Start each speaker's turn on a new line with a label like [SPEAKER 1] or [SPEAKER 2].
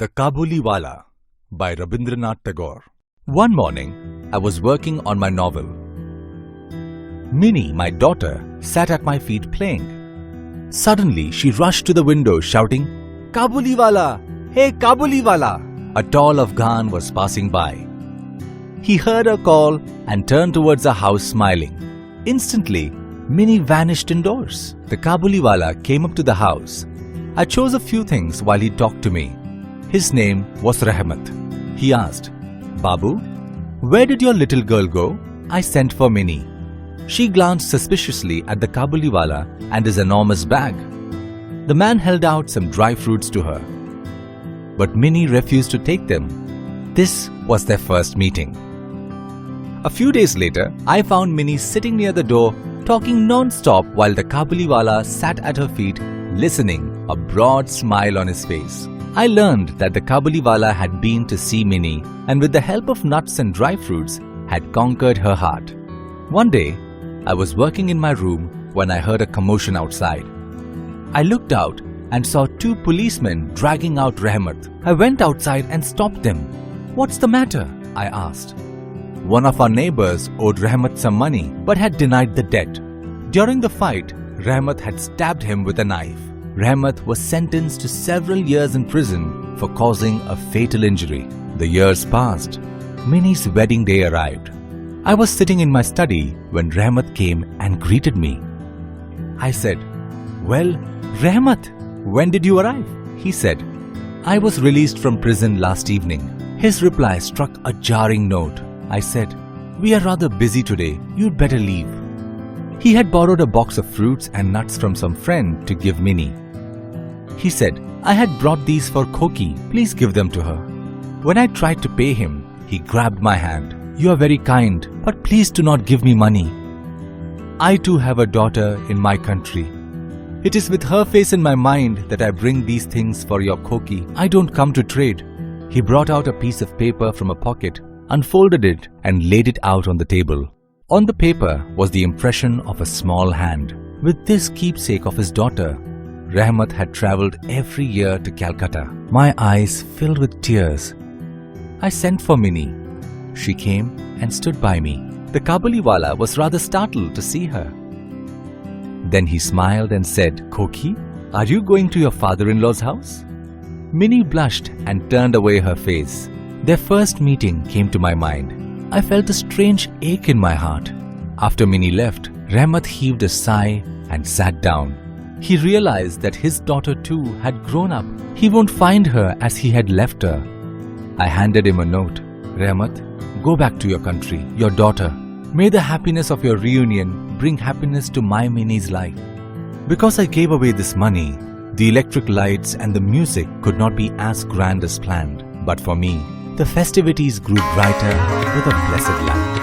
[SPEAKER 1] The Kabuliwala by Rabindranath Tagore. One morning, I was working on my novel. Minnie, my daughter, sat at my feet playing. Suddenly, she rushed to the window shouting, "Kabuliwala! Hey Kabuliwala!" A tall Afghan was passing by. He heard her call and turned towards the house smiling. Instantly, Minnie vanished indoors. The Kabuliwala came up to the house. I chose a few things while he talked to me. His name was Rahmat. He asked, "Babu, where did your little girl go?" I sent for Minnie. She glanced suspiciously at the Kabuliwala and his enormous bag. The man held out some dry fruits to her. But Minnie refused to take them. This was their first meeting. A few days later, I found Minnie sitting near the door, talking non-stop while the Kabuliwala sat at her feet, listening, a broad smile on his face. I learned that the Kabuliwala had been to see Minnie and with the help of nuts and dry fruits had conquered her heart. One day, I was working in my room when I heard a commotion outside. I looked out and saw two policemen dragging out Rahmat. I went outside and stopped them. "What's the matter?" I asked. One of our neighbors owed Rahmat some money but had denied the debt. During the fight, Rahmat had stabbed him with a knife. Rahmat was sentenced to several years in prison for causing a fatal injury. The years passed. Minnie's wedding day arrived. I was sitting in my study when Rahmat came and greeted me. I said, "Well, Rahmat, when did you arrive?" He said, "I was released from prison last evening." His reply struck a jarring note. I said, "We are rather busy today. You'd better leave." He had borrowed a box of fruits and nuts from some friend to give Minnie. He said, "I had brought these for Koki. Please give them to her." When I tried to pay him, he grabbed my hand. "You are very kind, but please do not give me money. I too have a daughter in my country. It is with her face in my mind that I bring these things for your Koki. I don't come to trade." He brought out a piece of paper from a pocket, unfolded it and laid it out on the table. On the paper was the impression of a small hand. With this keepsake of his daughter, Rahmat had travelled every year to Calcutta. My eyes filled with tears. I sent for Minnie. She came and stood by me. The Kabuliwala was rather startled to see her. Then he smiled and said, "Koki, are you going to your father-in-law's house?" Minnie blushed and turned away her face. Their first meeting came to my mind. I felt a strange ache in my heart. After Minnie left, Rahmat heaved a sigh and sat down. He realized that his daughter too had grown up. He won't find her as he had left her. I handed him a note. "Rahmat, go back to your country, your daughter. May the happiness of your reunion bring happiness to my Minnie's life." Because I gave away this money, the electric lights and the music could not be as grand as planned. But for me, the festivities grew brighter with a blessed light.